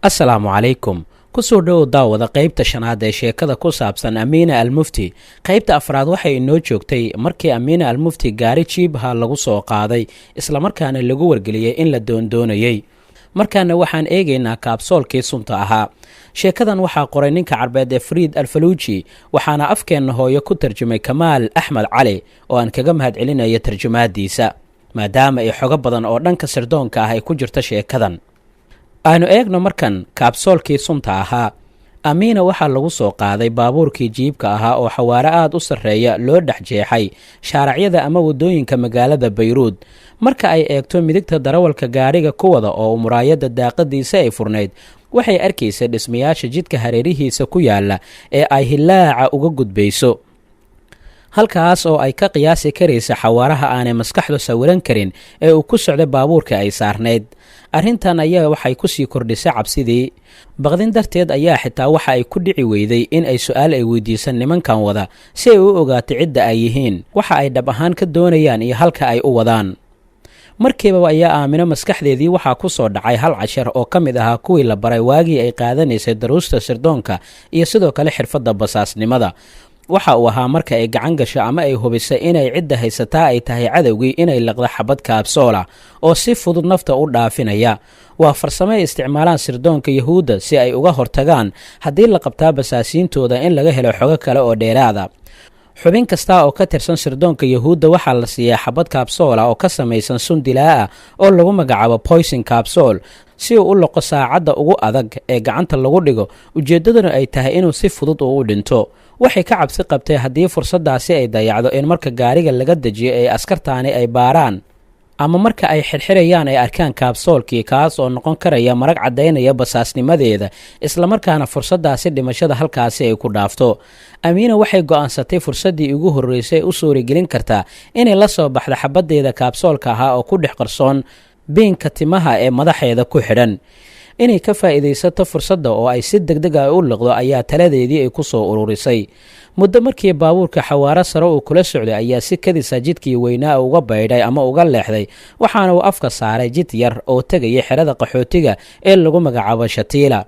asalaamu calaykum kusoo dhowow daawada qaybta shanaad ee sheekada ku saabsan amiina almufti. qaybta afraad waxay inoo joogtay markii amiina almufti gaari jiibha lagu soo qaaday islamarkaana lagu wargeliyey in la doondoonayey. markaana waxaan eegaynaa kaabsoolkii sunta ahaa. sheekadan waxaa qoray ninka carbeed ee fariid alfaluuji, waxaana afkeenna hooyo ku tarjumay kamaal axmed cali oo aan kaga mahad celinayo tarjumaadiisa maadaama ay xogo badan oo dhanka sirdoonka ah ay ku jirto sheekadan. aanu eegno markan kaabsoolkii sunta ahaa. amiina waxaa lagu soo qaaday baabuurkii jiibka ahaa oo xawaare aad u sarreeya loo dhex jeexay shaaracyada ama waddooyinka magaalada bayruud. marka ay eegto midigta darawalka gaadhiga ku wada oo muraayadda daaqadiisa ay furnayd, waxay arkaysa dhismayaasha jidka hareerihiisa ku yaalla ee ay hilaaca uga gudbayso, halkaas oo ay ka qiyaasi karaysa xawaaraha aanay maskaxdu sawiran karin ee uu ku socday baabuurka ay saarnayd. arrintan ayaa waxay ku sii kordhisay cabsidii. baqdin darteed ayaa xitaa waxa ay ku dhici weyday in ay su'aal ay weydiisan nimankan wada si ay u ogaato cidda ay yihiin, waxa ay dhab ahaan ka doonayaan iyo halka ay u wadaan. markiiba ayaa aamino maskaxdeedii waxaa ku soo dhacay hal cashar oo ka mid ahaa kuwii la baray waagii ay qaadanaysay daruusta sirdoonka iyo sidoo kale xirfadda basaasnimada. waxa uu ahaa marka ay gacan gasho ama ay hubisay inay cidda haysataa ay tahay cadowgii inay liqdo xabad kaabsoola oo si fudud nafta u dhaafinaya. waa farsamo ay isticmaalaan sirdoonka yahuudda si ay uga hortagaan haddii la qabtaa basaasiintooda in laga helo xogo kale oo dheeraada. xubin kasta oo ka tirsan sirdoonka yahuudda waxaa la siiyaa xabad kaabsoola oo ka samaysan sun dilaa ah oo lagu magacaabo poison kaabsool si uu u loqo saacadda ugu adag ee gacanta lagu dhigo. ujeeddaduna ay tahay inuu si fudud uu u dhinto. waxay ka cabsi qabtay haddii fursaddaasi ay dayacdo in marka gaariga laga dejiyo ee askartaani ay baaraan ama marka ay xirxirayaan ay arkaan kaabsoolkii, kaas oo noqon karaya marag caddaynaya basaasnimadeeda, islamarkaana fursaddaasi dhimashada halkaasi ay ku dhaafto. amiina waxay go'aansatay fursaddii ugu horraysay u suuragelin kartaa inay la soo baxdo xabaddeeda kaabsoolka ahaa oo ku dhex qarsoon biinka timaha ee madaxeeda ku xidhan. inay ka faa'iidaysato fursadda oo ay si degdeg ah u liqdo ayaa taladeedii ay ku soo ururisay. muddo markii baabuurka xawaaro sare uu kula socday ayaa si kadisa jidkii weynaa uga baydhay ama uga leexday, waxaana uu afka saaray jid yar oo tegaya xerada qaxootiga ee lagu magacaabo shatiila.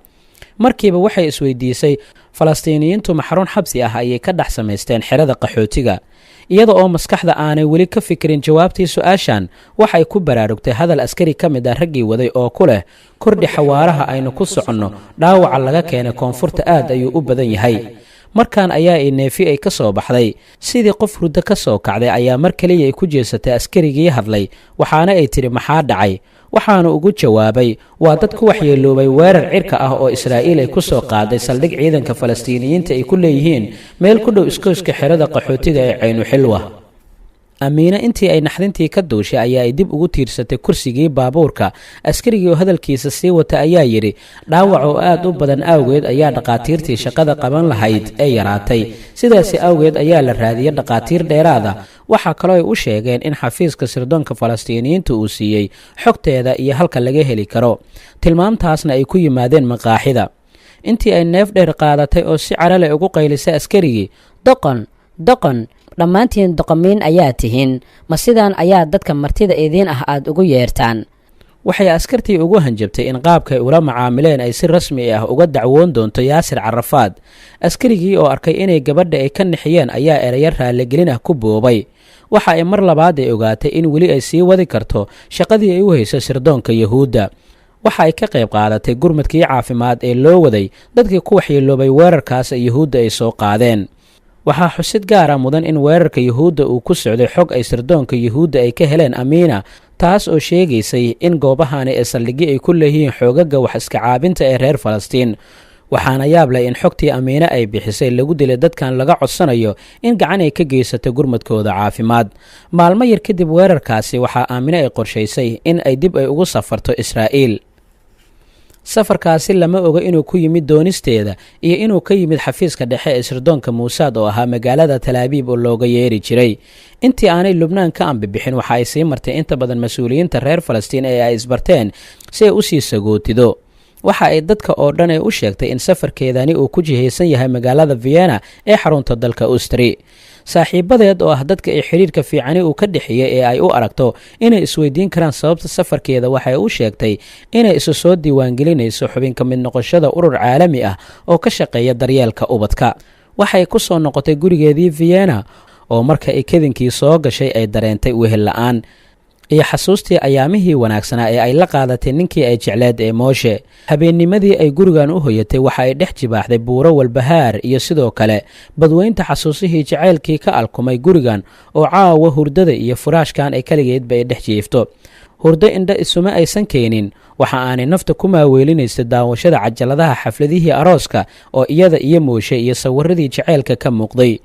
markiiba waxay isweydiisay, falastiiniyiintu maxruun xabsi ah ayay ka dhex samaysteen xerada qaxootiga. iyada oo maskaxda aanay weli ka fikirin jawaabtii su-aashan, waxay ku baraarugtay hadal askari ka mid ah raggii waday oo ku leh, kordhi xawaaraha aynu ku soconno, dhaawaca laga keenay koonfurta aad ayuu u badan yahay. markan ayaa ay neefi ay ka soo baxday sidii qof hurdo ka soo kacday ayaa mar kaliya ay ku jeesatay askarigii hadlay, waxaana ay tidhi maxaa dhacay. waxaanu ugu jawaabay, waa dad ku waxyeeloobay weerar cirka ah oo israa'iil ay ku soo qaaday saldhig ciidanka falastiiniyiinta ay ku leeyihiin meel ku dhow iskooska xerada qaxootiga ee caynuxilwa. amiina intii ay naxdintii ka duushay ayaa ay dib ugu tiirsatay kursigii baabuurka. askarigii oo hadalkiisa sii wata ayaa yidhi, dhaawac oo aad u badan awgeed ayaa dhaqaatiirtii shaqada qaban lahayd ee yaraatay, sidaasi awgeed ayaa la raadiyey dhaqaatiir dheeraada. waxaa kaloo ay u sheegeen in xafiiska sirdoonka falastiiniyiinta uu siiyey xogteeda iyo halka laga heli karo. tilmaamtaasna ay ku yimaadeen maqaaxida. intii ay neef dheer qaadatay oo si carale ugu qaylisay askarigii, doqon dhammaantiin doqomiin ayaa tihiin, ma sidaan ayaa dadka martida idiin ah aad ugu yeertaan. waxay askartii ugu hanjabtay in qaabkay ula macaamileen ay si rasmi ah uga dacwoon doonto yaasir carafaad. askarigii oo arkay inay gabadha ay ka nixiyeen ayaa erayo raalligelin ah ku boobay. waxa ay mar labaad ay ogaatay in weli ay sii wadi karto shaqadii ay u hayso sirdoonka yahuudda. waxa ay ka qayb qaadatay gurmadkii caafimaad ee loo waday dadkii ku waxyeeloobay weerarkaas ee yahuudda ay soo qaadeen. waxaa xusid gaara mudan in weerarka yahuudda uu ku socday xog ay sirdoonka yahuudda ay ka heleen amiina, taas oo sheegaysay in goobahani ee saldhigyo ay ku leeyihiin xoogaga wax iska caabinta ee reer falastiin. waxaana yaab leh in xogtii amiine ay bixisay lagu dilay dadkan laga codsanayo in gacan ay ka geysato gurmadkooda caafimaad. maalmo yar kadib weerarkaasi waxaa aamine ay qorshaysay in ay dib ay ugu safarto israa'iil. safarkaasi lama oga inuu ku yimid doonisteeda iyo inuu ka yimid xafiiska dhexe ee sirdoonka muusaad oo ahaa magaalada talaabiib oo looga yeeri jiray. intii aanay lubnaan ka ambibixin waxa ay sii martay inta badan mas-uuliyiinta reer falastiin ee ay isbarteen si ay u sii sagootido. waxa ay dadka oo dhan ay u sheegtay in safarkeedani uu ku jihaysan yahay magaalada vienna ee xarunta dalka austri. saaxiibadeed oo ah dadka ay xidhiirka fiicani uu ka dhexeeyey ee ay u aragto inay isweydiin karaan sababta safarkeeda waxay u sheegtay inay isu soo diiwaangelinayso xubin ka mid noqoshada urur caalami ah oo ka shaqeeya daryeelka ubadka. waxay ku soo noqotay gurigeedii vienna oo marka ay kedinkii soo gashay ay dareentay wehel la-aan iyo xasuustii ayaamihii wanaagsanaa ee ay la qaadatay ninkii ay jecleed ee mooshe. habeennimadii ay gurigan u hoyatay waxa ay dhex jibaaxday buuro walbahaar iyo sidoo kale badweynta xasuusihii jacaylkii ka alkumay gurigan oo caawa hurdada iyo furaashkan ay kaligeedba ay dhex jiifto. hurdo indha isuma aysan keenin, waxa aanay nafta ku maaweelinaysay daawashada cajaladaha xafladihii arooska oo iyada iyo mooshe iyo sawiradii jacaylka ka muuqday.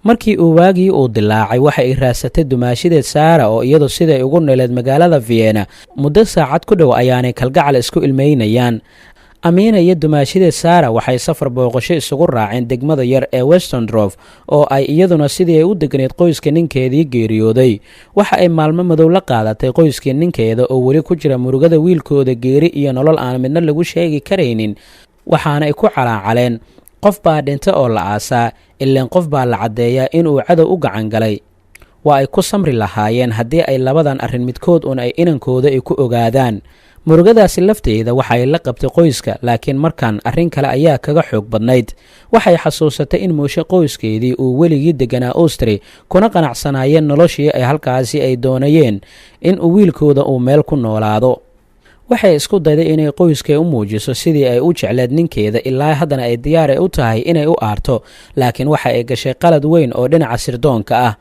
markii uu waagii uu dilaacay waxa ay raasatay dumaashideed saara oo iyadu siday ugu noleed magaalada vienna muddo saacad ku dhow ayaanay kalgacal isku ilmeynayaan. amiina iyo dumaashideed saara waxay safar booqasho isugu raaceen degmada yar ee westondrof oo ay iyaduna sidii ay u degneed qoyska ninkeedii geeriyooday. waxa ay maalmo madow la qaadatay qoyskii ninkeeda oo weli ku jira murugada wiilkooda geeri iyo nolol aan midna lagu sheegi karaynin, waxaana ay ku calaacaleen qof baa dhinta oo la aasaa, ileen qof baa la caddeeyaa inuu cadow u gacan galay. waa ay ku samri lahaayeen haddii ay labadan arrin midkood un ay inankooda ay ku ogaadaan. murugadaasi lafteeda waxay la qabtay qoyska, laakiin markan arrin kale ayaa kaga xoog badnayd. waxay xasuusatay in mooshe qoyskeedii uu weligii deganaa austri kuna qanacsanaayeen noloshii ay halkaasi ay doonayeen in uu wiilkooda uu meel ku noolaado. waxay isku dayday inay qoyskay u muujiso sidii ay u jecleed ninkeeda ilaa haddana ay diyaar u tahay inay u aarto, laakiin waxa ay gashay qalad weyn oo dhinaca sirdoonka ah.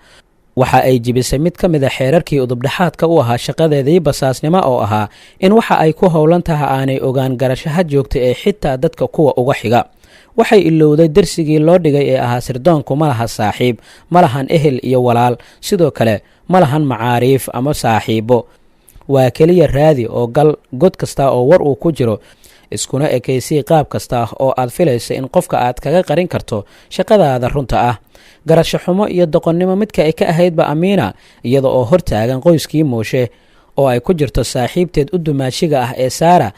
waxa ay jibisay mid ka mid a xeerarkii udubdhexaadka u ahaa shaqadeedii basaasnimo oo ahaa in waxa ay ku howlan taha aanay ogaan garashaha joogta ee xitaa dadka kuwa uga xiga. waxay ilowday darsigii loo dhigay ee ahaa sirdoonku ma laha saaxiib, ma lahan ehel iyo walaal, sidoo kale ma lahan macaariif ama saaxiibo. waa keliya raadi oo gal god kasta oo war uu ku jiro, iskuna ekaysii qaab kasta oo aad filaysa in qofka aad kaga qarin karto shaqadaada runta ah. garasho xumo iyo doqonnimo midka ay ka ahaydba amiina, iyada oo hortaagan qoyskii mooshe oo ay ku jirto saaxiibteed u dumaashiga ah ee saara,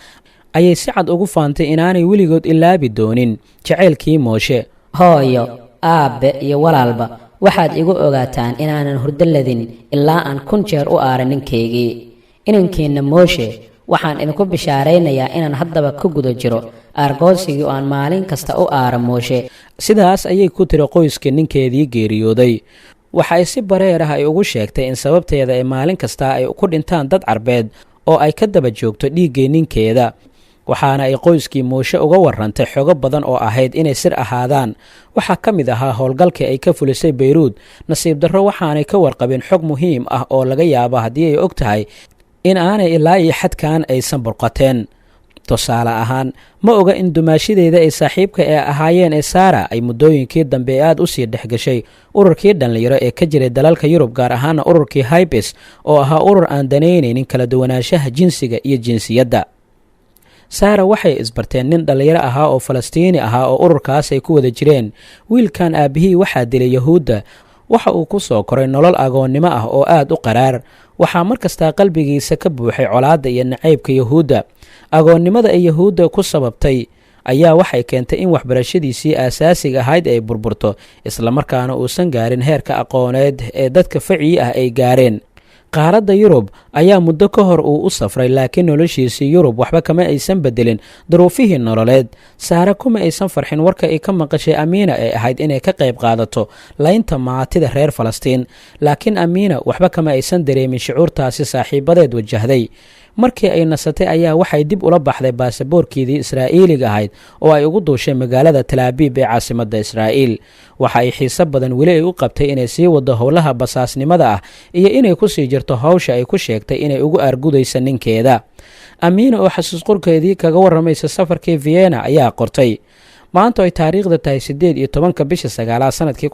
ayay si cad ugu faantay inaanay weligood ilaabi doonin jacaylkii mooshe. hooyo, aabbe iyo walaalba waxaad igu ogaataan inaanan hurdo ladin ilaa aan 1000 jeer u aaran ninkaygii. inankeenna mooshe waxaan idinku bishaaraynayaa inaan haddaba ku guda jiro aargoosigii oo aan maalin kasta u aara mooshe. sidaas ayay ku tiri qoyska ninkeedii geeriyooday. waxa ay si bareer ah ay ugu sheegtay in sababteeda ay maalin kasta ay ku dhintaan dad carbeed oo ay ka daba joogto dhiiggii ninkeeda. waxaana ay qoyskii mooshe uga warrantay xogo badan oo ahayd inay sir ahaadaan. waxaa ka mid ahaa howlgalkii ay ka fulisay bayruud. nasiib darro waxaanay ka warqabin xog muhiim ah oo laga yaabo haddii ay og tahay in aanay ilaa iyo xadkan aysan burqateen. tusaale ahaan, ma oga in dumaashideeda ay saaxiibka ee ahaayeen ee saara ay muddooyinkii dambe aad u sii dhex gashay ururkii dhallinyaro ee ka jiray dalalka yurub, gaar ahaana ururkii haybes oo ahaa urur aan danaynaynin kala duwanaanshaha jinsiga iyo jinsiyadda. saara waxay isbarteen nin dhallinyaro ahaa oo falastiini ahaa oo ururkaas ay ku wada jireen. wiilkan aabbihii waxaa dilay yahuudda. waxa uu ku soo koray nolol agoonnimo ah oo aad u qaraar. waxaa mar kastaa qalbigiisa ka buuxay colaadda iyo nacaybka yahuudda. agoonnimada ay yahuudda ku sababtay ayaa waxay keentay in waxbarashadiisii aasaasiga ahayd ay burburto, islamarkaana uusan gaarin heerka aqooneed ee dadka facii ah ay gaareen. qaaradda yurub ayaa muddo ka hor uu u safray, laakiin noloshiisii yurub waxba kama aysan bedelin duruufihii nololeed. saare kuma aysan farxin warka ay ka maqashay amiina ee ahayd inay ka qayb qaadato laynta maatida reer falastiin, laakiin amiina waxba kama aysan dareemin shucuurtaasi saaxiibadeed wajahday. markii ay nasatay ayaa waxay dib ula baxday baasaboorkeedii israa'iiliga ahayd oo ay ugu duushay magaalada talaabiib ee caasimadda israa'iil. waxa ay xiise badan weli ay u qabtay inay sii wado howlaha basaasnimada ah iyo inay ku sii jirto hawsha ay ku sheegtay inay ugu aargudaysa ninkeeda. amiina oo xasuus qorkeedii kaga warramaysa safarkii vienna ayaa qortay: maanta ay taariikhda tahay 18 bisha 9 sanadkii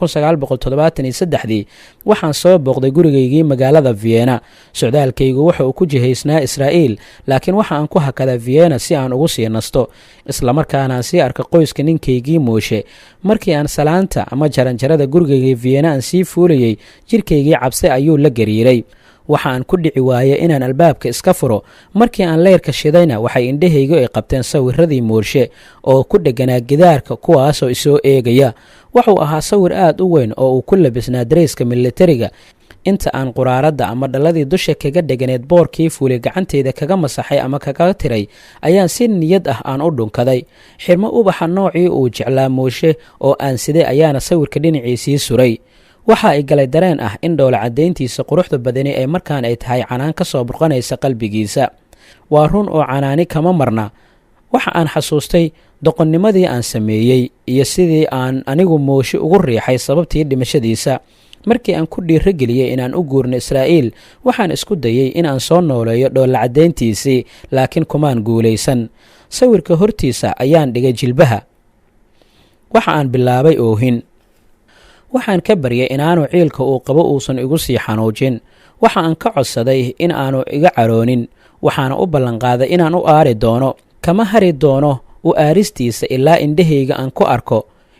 1973 waxaan soo booqday gurigaygii magaalada vienna. socdaalkaygu waxa uu ku jihaysnaa israa'iil, laakiin waxa aan ku hakadaa vienna si aan ugu sii nasto, islamarkaana aan sii arka qoyska ninkaygii mooshe. markii aan salaanta ama jaranjarada gurigaygii vienna aan sii fuulayey, jirkaygii cabsi ayuu la gariiray. waxa aan ku dhici waayey inaan albaabka iska furo. markii aan leyrka shidayna waxay indhahaygu ay qabteen sawiradii moorshe oo ku dheganaa gidaarka, kuwaasoo isoo eegaya. wuxuu ahaa sawir aad u weyn oo uu ku labisnaa dareyska militariga. inta aan quraaradda ama dhalladii dusha kaga dheganeed boorkii fuulay gacanteyda kaga masaxay ama kaga tiray, ayaan si niyad ah aan u dhunkaday. xirmo ubaxa noocii uu jeclaa mooshe oo aan siday ayaana sawirka dhinaciisii suray. waxa ay galay dareen ah in dhoola caddayntiisa quruxda badani ay markaan ay tahay canaan ka soo burqanaysa qalbigiisa. waa run oo canaani kama marna. waxa aan xasuustay doqonnimadii aan sameeyey iyo sidii aan anigu mooshe ugu riixay sababtii dhimashadiisa. markii aan ku dhiirageliyey inaan u guurno Israa'iil, waxaan isku dayey in aan soo nooleeyo dhoola caddayntiisii, laakiin kumaan guulaysan. sawirka hortiisa ayaan dhigay jilbaha. waxa aan bilaabay oohin. waxaan ka baryay inaanu ciilka uu qabo uusan igu sii xanuujin. waxa aan ka codsaday in aanu iga caroonin. waxaana u ballanqaaday inaan u aari doono. kama hari doono u aaristiisa ilaa indhahayga aan ku arko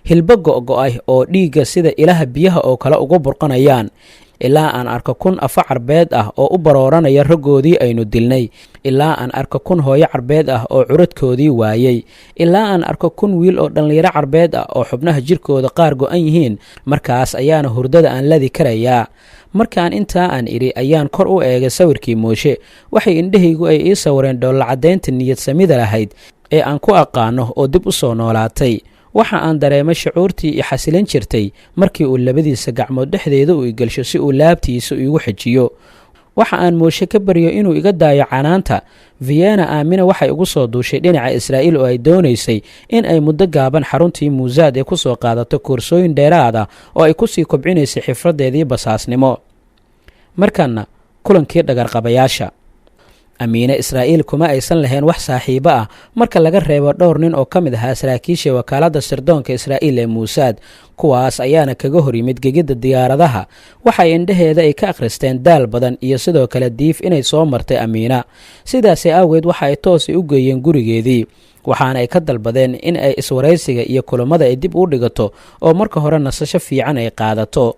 hilbo go'go'ay oo dhiigga sida ilaha biyaha oo kale uga burqanayaan, ilaa aan arko kun afa carbeed ah oo u barooranaya raggoodii aynu dilnay, ilaa aan arko kun hooyo carbeed ah oo curadkoodii waayey, ilaa aan arko kun wiil oo dhallinyaro carbeed ah oo xubnaha jirkooda qaar go'an yihiin. markaas ayaana hurdada aan ladi karayaa. markaan intaa aan idhi ayaan kor u eegay sawirkii mooshe. waxay indhahaygu ay ii sawireen dhoolla caddaynta niyad samida lahayd ee aan ku aqaano oo dib u soo noolaatay. waxa aan dareemay shucuurtii i xasilin jirtay markii uu labadiisa gacmood dhexdeeda u igelsho si uu laabtiisa iigu xejiyo. waxa aan mooshe ka baryo inuu iga daayo canaanta. vienna aamina waxay ugu soo duushay dhinaca Israa'iil oo ay doonaysay in ay muddo gaaban xaruntii muusaad ee ku soo qaadato koorsooyin dheeraad ah oo ay ku sii kobcinaysay xifraddeedii basaasnimo. markanna kulankii dhagarqabayaasha. amiine Israa'iil kuma aysan lahayn wax saaxiibo ah marka laga reebo dhowr nin oo ka mid ahaa saraakiisha wakaaladda sirdoonka Israa'iil ee muusaad. kuwaas ayaana kaga hor yimid gegidda diyaaradaha. waxay indhaheeda ay ka akhristeen daal badan iyo sidoo kale diif inay soo martay amiina. sidaasi awgeed waxa ay toosay u geeyeen gurigeedii. waxaana ay ka dalbadeen in ay iswaraysiga iyo kulammada ay dib u dhigato oo marka hore nasasho fiican ay qaadato.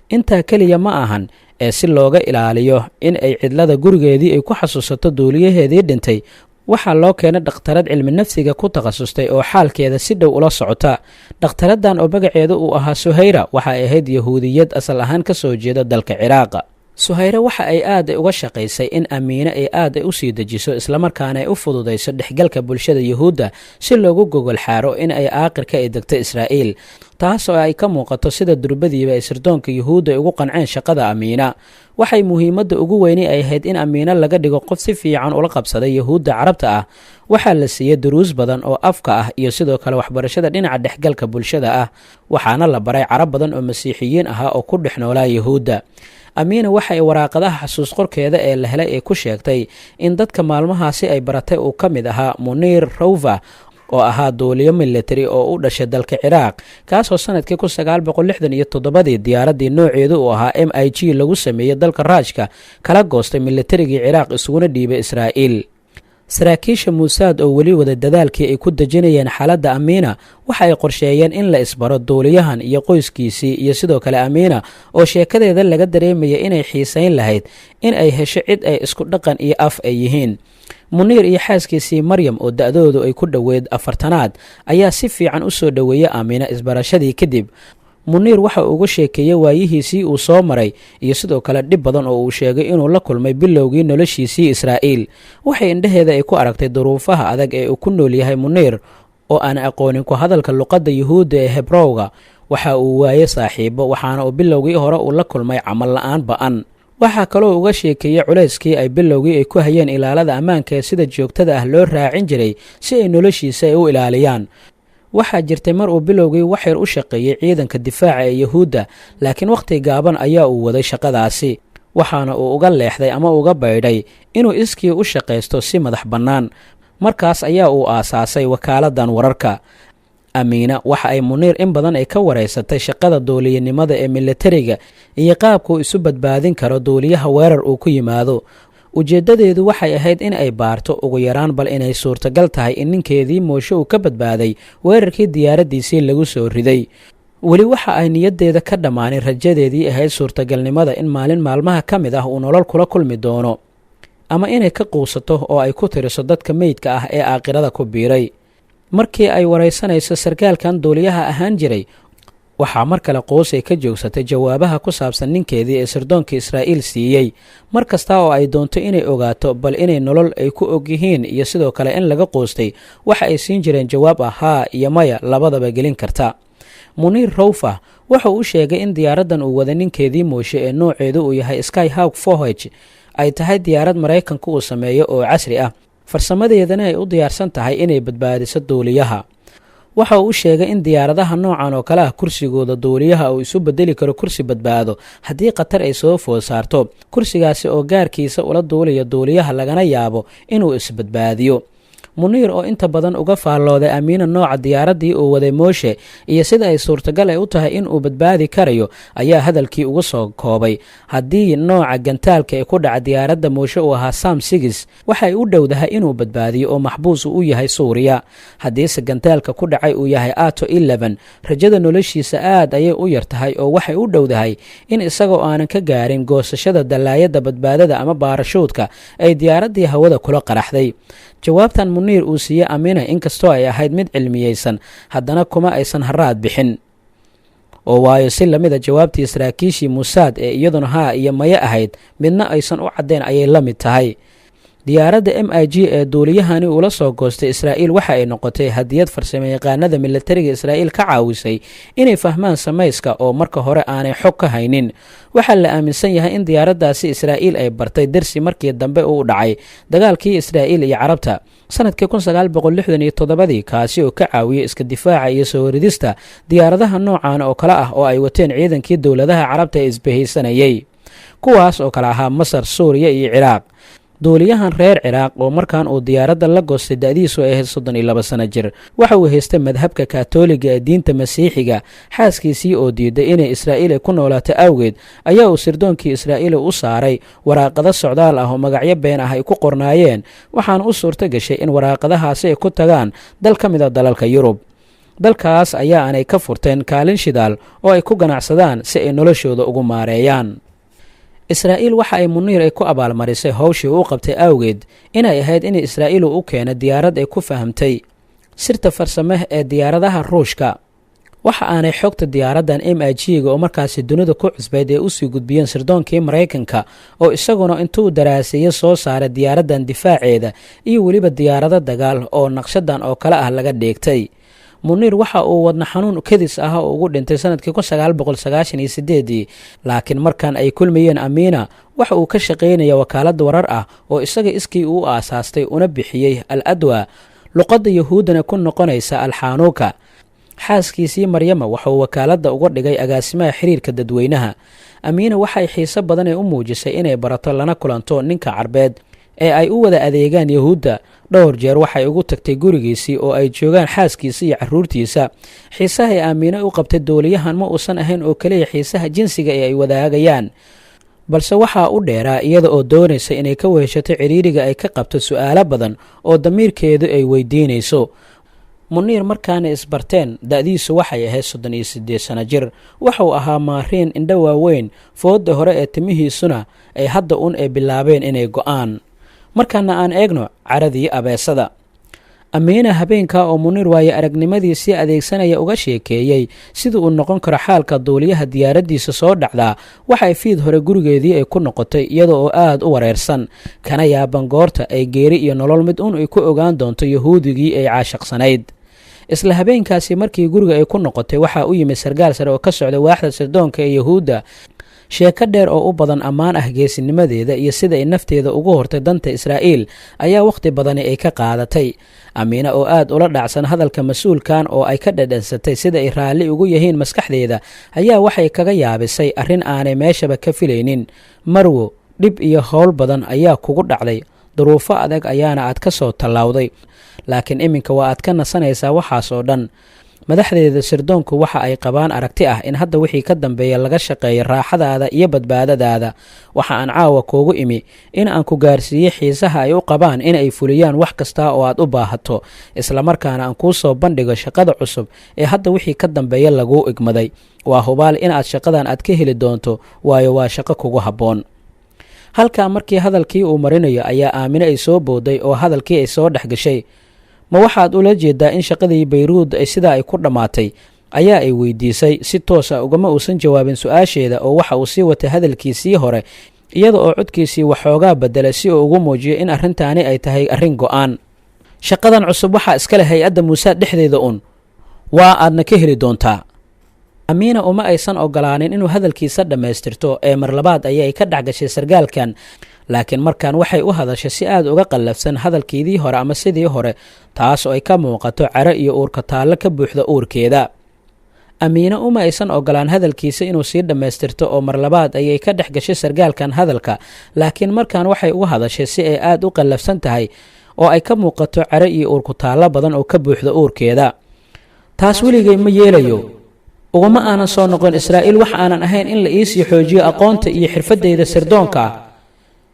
intaa keliya ma ahan ee si looga ilaaliyo in ay cidlada gurigeedii ay ku xasuusato duuliyaheedii dhintay, waxaa loo keenay dhakhtarad cilmi nafsiga ku takhasustay oo xaalkeeda si dhow ula socota. dhakhtaraddan oo magaceeda uu ahaa Suhayra waxa ay ahayd yahuudiyad asal ahaan ka soo jeeda dalka Ciraaqa. Suhayra waxa ay aad uga shaqaysay in amiine ay aad u sii dejiso islamarkaana ay u fududayso dhexgalka bulshada yuhuudda si loogu gogol xaaro in ay aakhirka ay degto Israa'iil, taasoo ay ka muuqato sida durbadiiba ay sirdoonka yuhuudda ay ugu qanceen shaqada amiina. waxay muhiimadda ugu weyni ay ahayd in amiina laga dhigo qof si fiican ula qabsaday yuhuudda carabta ah. waxaa la siiyey duruus badan oo afka ah iyo sidoo kale waxbarashada dhinaca dhexgalka bulshada ah, waxaana la baray carab badan oo masiixiyiin ahaa oo ku dhex noolaa yuhuudda. amiina waxay waraaqadaha xasuus qorkeeda ee la helay ay ku sheegtay in dadka maalmahaasi ay baratay uu ka mid ahaa Muniir Rouva oo ahaa duuliyo military oo u dhashay dalka Ciraaq, kaasoo sanadkii 1967 diyaaraddii nooceedu uu ahaa MiG lagu sameeyey dalka Raashka kala goostay militarigii Ciraaq isuguna dhiibay Israa'iil. saraakiisha muusaad oo weli wada dadaalkii ay ku dejinayeen xaaladda amiina waxa ay qorsheeyeen in la isbaro duuliyahan iyo qoyskiisii iyo sidoo kale amiina oo sheekadeeda laga dareemaya inay xiisayn lahayd in ay hesho cid ay isku dhaqan iyo af ay yihiin. muniir iyo xaaskiisii Maryam oo da'doodu ay ku dhoweyd 40 ayaa si fiican u soo dhoweeyay amiina isbarashadii kadib. muniir waxa uu uga sheekeeyey waayihiisii uu soo maray iyo sidoo kale dhib badan oo uu sheegay inuu la kulmay bilowgii noloshiisii Israa'iil. waxay indhaheeda ay ku aragtay duruufaha adag ee uu ku nool yahay muniir oo aan aqoonin ku hadalka luqadda yuhuudda ee Hebrowga. waxa uu waayey saaxiibo, waxaana uu bilowgii hore uu la kulmay camal la'aan ba'an. waxaa kaloo uga sheekeeyey culayskii ay bilowgii ay ku hayeen ilaalada ammaanka ee sida joogtada ah loo raacin jiray si ay noloshiisa ay u ilaaliyaan. waxaa jirtay mar uu bilowgii wax yar u shaqeeyey ciidanka difaaca ee yuhuudda, laakiin wakhti gaaban ayaa uu waday shaqadaasi, waxaana uu uga leexday ama uga baydhay inuu iskii u shaqaysto si madax bannaan. markaas ayaa uu aasaasay wakaaladdan wararka. amiina waxa ay muniir in badan ay ka waraysatay shaqada duuliyanimada ee militariga iyo qaabka uu isu badbaadin karo duuliyaha weerar uu ku yimaado. ujeeddadeedu waxay ahayd in ay baarto ugu yaraan bal inay suurtagal tahay in ninkeedii mooshe uu ka badbaaday weerarkii diyaaraddiisii lagu soo riday. weli waxa ay niyaddeeda ka dhammaanin rajadeedii ahayd suurtagalnimada in maalin maalmaha ka mid ah uu nolol kula kulmi doono ama inay ka quusato oo ay ku tiriso dadka meydka ah ee aakhirada ku biiray. markii ay waraysanayso sarkaalkan duuliyaha ahaan jiray waxaa mar kale quusay ka joogsatay jawaabaha ku saabsan ninkeedii ee sirdoonka Israa'iil siiyey mar kasta oo ay doonto inay ogaato bal inay nolol ay ku og yihiin iyo sidoo kale in laga quustay waxa ay siin jireen jawaab ah haa iyo maya labadaba gelin karta. Muniir Rawfa waxa uu sheegay in diyaaraddan uu wada ninkeedii Mooshe ee nooceedu uu yahay Skyhawk 4H ay tahay diyaarad Maraykanka uu sameeyo oo casri ah farsamadeedana ay u diyaarsan tahay inay badbaadiso duuliyaha. waxa uu sheegay in diyaaradaha noocan oo kale ah kursigooda duuliyaha uu isu bedeli karo kursi badbaado haddii khatar ay soo food saarto kursigaasi oo gaarkiisa ula duulaya duuliyaha lagana yaabo inuu isbadbaadiyo. Muniir oo inta badan uga faallooday Amiina nooca diyaaraddii uu waday Mooshe iyo sida ay suurtagal ay u tahay in uu badbaadi karayo ayaa hadalkii ugu soo koobay haddii nooca gantaalka ee ku dhaca diyaaradda Mooshe uu ahaa Sam 6 waxay u dhowdahay inuu badbaadiyo oo maxbuus u yahay Suuriya. haddiise gantaalka ku dhacay uu yahay Ato 11 rajada noloshiisa aad ayay u yartahay oo waxay u dhowdahay in isagoo aanan ka gaarin goosashada dalaayadda badbaadada ama baarashuudka ay diyaaraddii hawada kula qaraxday. jawaabtan Muniir uu siiyey Amiina inkastoo ay ahayd mid cilmiyeysan haddana kuma aysan haraad bixin oo waayo si lamida jawaabtii saraakiishii Mossad ee iyaduna haa iyo maya ahayd midna aysan u caddeyn ayay la mid tahay. diyaaradda MiG ee duuliyahani ula soo goostay Israa'iil waxa ay noqotay hadiyad farsamayaqaanada militariga Israa'iil ka caawisay inay fahmaan samayska oo marka hore aanay xog ka haynin. waxaa la aaminsan yahay in diyaaraddaasi Israa'iil ay bartay darsi markii dambe uu dhacay dagaalkii Israa'iil iyo Carabta sanadkii 1967 kaasi oo ka caawiyay iska difaaca iyo soo ridista diyaaradaha noocan oo kale ah oo ay wateen ciidankii dowladaha Carabta ee isbahaysanayay kuwaas oo kale ahaa Masar, Suuriya iyo Ciraaq. duuliyahan reer Ciraaq oo markaan uu diyaaradda la goostay da'diisu ay ahayd 32 sano jir waxa uu haystay madhabka Kaatooliga ee diinta Masiixiga. xaaskiisii oo diiday inay Israa'iil ku noolaato awgeed ayaa uu sirdoonkii Israa'iil u saaray waraaqado socdaal ah oo magacyo been ah ay ku qornaayeen waxaana u suurto gashay in waraaqadahaasi ay ku tagaan dal ka mid ah dalalka Yurub. dalkaas ayaa aanay ka furteen kaalin shidaal oo ay ku ganacsadaan si ay noloshooda ugu maareeyaan. Israa'iil waxa ay Muniir ay ku abaalmarisay hawshii uu qabtay awgeed inay ahayd in Israa'iil uu keeno diyaarad ay ku fahamtay sirta farsamo ee diyaaradaha Ruushka. waxa aanay xogta diyaaraddan MiG oo markaasi dunida ku cusbayd ee u sii gudbiyeen sirdoonkii Maraykanka oo isaguna intuu daraaseeyo soo saaray diyaaraddan difaaceeda iyo weliba diyaarado dagaal oo naqshadan oo kale ah laga dheegtay. Muniir waxa uu wadna xanuun kadis ah oo ugu dhintay sanadkii 1998 laakiin markan ay kulmayeen Amiina waxa uu ka shaqeynaya wakaalad warar ah oo isaga iskii uu aasaastay una bixiyay Al-Adwa luqadda Yahuudana ku noqonaysa Al-Xanuuka. xaaskiisii Maryama waxa uu wakaaladda uga dhigay agaasimaha xiriirka dadweynaha. Amiina waxay xiiso badan u muujisay inay barato lana kulanto ninka Carbeed ee ay u wada adeegaan Yahuudda. dhowr jeer waxay ugu tagtay gurigiisii oo ay joogaan xaaskiisa iyo carruurtiisa. xiisaha ay Amiina u qabtay duuliyahan ma uusan ahayn oo kaliya xiisaha jinsiga ee ay wadaagayaan balse waxaa u dheeraa iyada oo doonaysa inay ka weheshato ciriiriga ay ka qabto su'aalo badan oo damiirkeedu ay weydiinayso. Muniir markaana isbarteen da'diisu waxay ahayd 38 sano jir wuxuu ahaa maariin indho waaweyn fooda hore ee timihiisuna ay hadda ay bilaabeen inay go'aan. markaana aan eegno caradii abeesada. Amiina habeenka oo Muniir waaye aragnimadiisii adeegsanaya uga sheekeeyay sida uu noqon karo xaalka duuliyaha diyaaraddiisa soo dhacdaa waxay fiid hore gurigeedii ay ku noqotay iyada oo aad u wareersan kana yaaban goorta ay geeri iyo nolol mid ay ku ogaan doonto Yahuudigii ay caashaqsanayd. isla habeenkaasi markii guriga ay ku noqotay waxa uu yimid sargaal sare oo ka socda waaxda sirdoonka ee Yahuudda. sheeko dheer oo u badan ammaan ah geesinimadeeda iyo sida ay nafteeda ugu hortay danta Israa'iil ayaa waqti badani ay ka qaadatay. Amiina oo aad ula dhacsan hadalka mas'uulkan oo ay ka dhadhansatay sida ay raalli ugu yihiin maskaxdeeda ayaa waxay kaga yaabisay arrin aanay meeshaba ka filaynin. Marwo, dhib iyo howl badan ayaa kugu dhacday, duruufo adag ayaana aad ka soo tallawday, laakiin iminka waa aad ka nasanaysaa waxaas oo dhan. madaxdeeda sirdoonku waxa ay qabaan aragti ah in hadda wixii ka dambeeya laga shaqeeyo raaxadaada iyo badbaadadaada. waxa aan caawa kuugu imi in aan ku gaarsiiyo xiisaha ay u qabaan in ay fuliyaan wax kasta oo aad u baahato, islamarkaana aan kuu soo bandhigo shaqada cusub ee hadda wixii ka dambeeya laguu igmaday. waa hubaal inaad shaqadan aad ka heli doonto, waayo waa shaqo kugu habboon. halkaa markii hadalkii uu marinayo ayaa aamine ay soo booday oo hadalkii ay soo dhex gashay. ma waxaad ula jeedaa in shaqadii bayruud ay sidaa ay ku dhammaatay? ayaa ay weydiisay. si toosa ugama uusan jawaabin su-aasheeda oo waxa uu sii watay hadalkiisii hore, iyada oo codkiisii waxoogaa bedelay si uu ugu muujiyo in arrintaani ay tahay arrin go-aan. shaqadan cusub waxaa iskale hay-adda muusaad dhexdeeda waa aadna ka heli doontaa. amiina uma aysan ogolaanin inuu hadalkiisa dhammaystirto ee mar labaad ayay ka dhex gashay sargaalkan, laakiin markan waxay u hadashay si aad uga qallafsan hadalkeedii hore ama sidii hore, taas oo ay ka muuqato caro iyo uurka taallo ka buuxda uurkeeda. amiina uma aysan ogolaan hadalkiisa inuu sii dhammaystirto oo mar labaad ayay ka dhex gashay sargaalkan hadalka, laakiin markan waxay uga hadashay si ay aad u qallafsan tahay oo ay ka muuqato caro iyo uurku taallo badan oo ka buuxda uurkeeda. taas weligay ma yeelayo. ugama aanan soo noqon Israa'iil wax aanan ahayn in la iisii xoojiyo aqoonta iyo xirfadeyda sirdoonka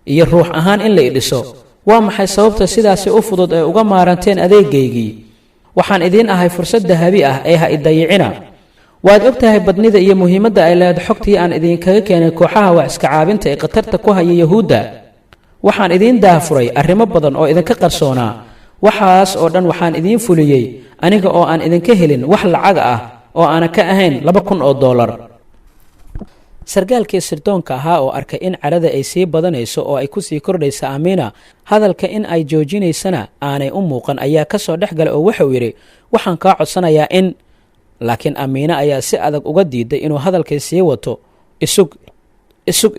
iyo ruux ahaan in la idhiso. waa maxay sababta sidaasi u fudud ee uga maaranteen adeegaygii? waxaan idiin ahay fursad dahabi ah ee ha idayicina. waad og tahay badnida iyo muhiimadda ay leedahay xogtii aan idinkaga keenay kooxaha wax iska caabinta ee khatarta ku haya Yahuudda. waxaan idiin daafuray arrimo badan oo idinka qarsoonaa. waxaas oo dhan waxaan idiin fuliyey aniga oo aan idinka helin wax lacag ah oo aana ka ahayn $2,000. sargaalkii sirdoonka ahaa oo arkay in carada ay sii badanayso oo ay ku sii kordhaysa amiina, hadalka in ay joojinaysana aanay u muuqan, ayaa ka soo dhex galay oo wuxuu yidhi waxaan kaa codsanayaa in. laakiin amiina ayaa si adag uga diiday inuu hadalkay sii wato.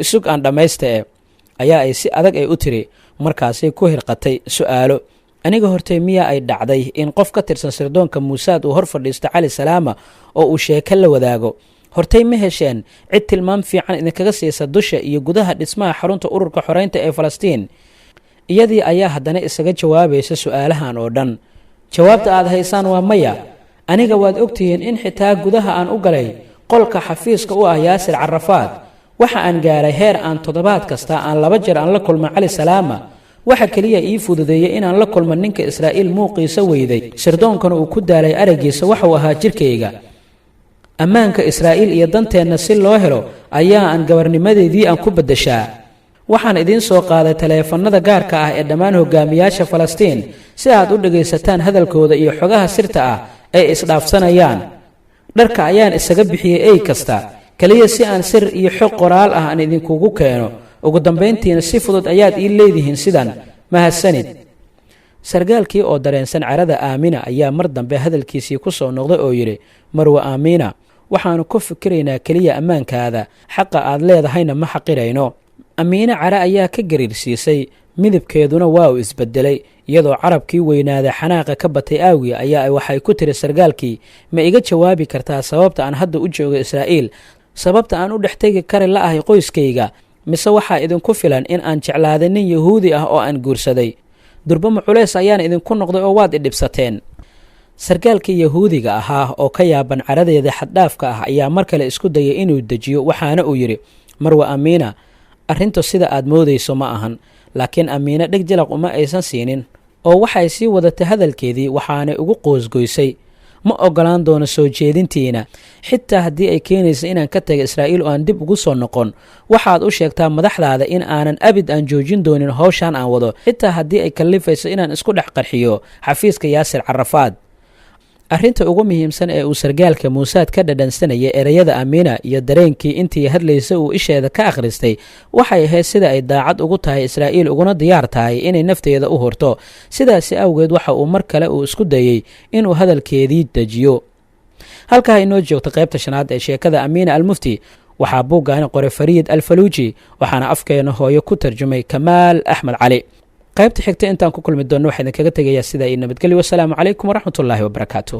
isug aan dhammaystae ayaa ay si adag ay u tiri. markaasay ku hirqatay su'aalo. aniga hortay miyaa ay dhacday in qof ka tirsan sirdoonka muusaad uu hor fadhiisto cali salaama oo uu sheeko la wadaago? hortay ma hesheen cid tilmaam fiican idinkaga siisa dusha iyo gudaha dhismaha xarunta ururka xoreynta ee Falastiin? iyadii ayaa haddana isaga jawaabaysa su'aalahan oo dhan. jawaabta aad haysaan waa maya. aniga waad ogtihiin in xitaa gudaha aan u galay qolka xafiiska u ah Yaasir Carafaad. waxa aan gaaray heer aan toddobaad kasta aan 2 jeer aan la kulmo cali salaama. waxa kaliya ii fududeeyay inaan la kulmo ninka Israa'iil muuqiisa weyday, sirdoonkana uu ku daalay aragiisa waxa uu ahaa jirkayga. ammaanka Israa'iil iyo danteenna si loo helo ayaa aan gabarnimadeedii aan ku beddeshaa. waxaan idiin soo qaaday taleefannada gaarka ah ee dhammaan hogaamiyaasha Falastiin si aad u dhagaysataan hadalkooda iyo xogaha sirta ah ay isdhaafsanayaan. dharka ayaan isaga bixiyey ey kasta, kaliya si aan sir iyo xog qoraal ah aan idinkugu keeno. ugu dambayntiina si fudud ayaad ii leedihiin sidan. mahadsanid. sargaalkii oo dareensan carada aamina ayaa mar dambe hadalkiisii ku soo noqday oo yidhi, marwa aamina, waxaanu ku fikiraynaa keliya ammaankaada, xaqa aad leedahayna ma xaqirayno. amiina cara ayaa ka gariirsiisay, midabkeeduna waa uu isbedelay. iyadoo carabkii weynaaday xanaaqa ka batay aawi ayaa waxay ku tiri sargaalkii, ma iga jawaabi kartaa sababta aan hadda u joogo Israa'iil? sababta aan u dhex tegi kari la ahay qoyskayga? mise waxaa idinku filan in aan jeclaaday nin Yahuudi ah oo aan guursaday? durbama culays ayaan idinku noqday oo waad idhibsateen. sargaalkii Yahuudiga ahaa oo ka yaaban caradeeda xaddhaafka ah ayaa mar kale isku dayay inuu dejiyo, waxaana uu yidhi, marwa amiina, arrintu sida aad moodayso ma ahan. laakiin amiina dheg jalaq uma aysan siinin oo waxay sii wadatay hadalkeedii, waxaanay ugu qoosgoysay. ma ogolaan doono soo jeedintiina, xitaa haddii ay keenaysa inaan ka taga Israa'iil oo aan dib ugu soo noqon. waxaad u sheegtaa madaxdaada in aanan abid aan joojin doonin hawshaan aan wado, xitaa haddii ay kallifayso inaan isku dhex qarxiyo xafiiska Yaasir Carafaad. arrinta ugu muhiimsan ee uu sargaalka muusaad ka dhadhansanayay ereyada amiina iyo dareenkii intii hadlaysa uu isheeda ka akhristay waxay ahayd sida ay daacad ugu tahay Israa'iil uguna diyaar tahay inay nafteeda u horto. sidaasi awgeed waxa uu mar kale uu isku dayay inuu hadalkeedii dejiyo. halkaa inoo joogta qaybta 5aad ee sheekada Amiina Al-Mufti. waxaa buuggaani qoray Fariid Al-Faluuji, waxaana afkeena hooyo ku tarjumay Kamaal Axmed Cali. qaybta xigta intaan ku kulmi doonno waxaan idinkaga tegayaa sidaa iyo nabadgelyo. wassalaamu calaykum waraxmatullaahi wabarakaatuh.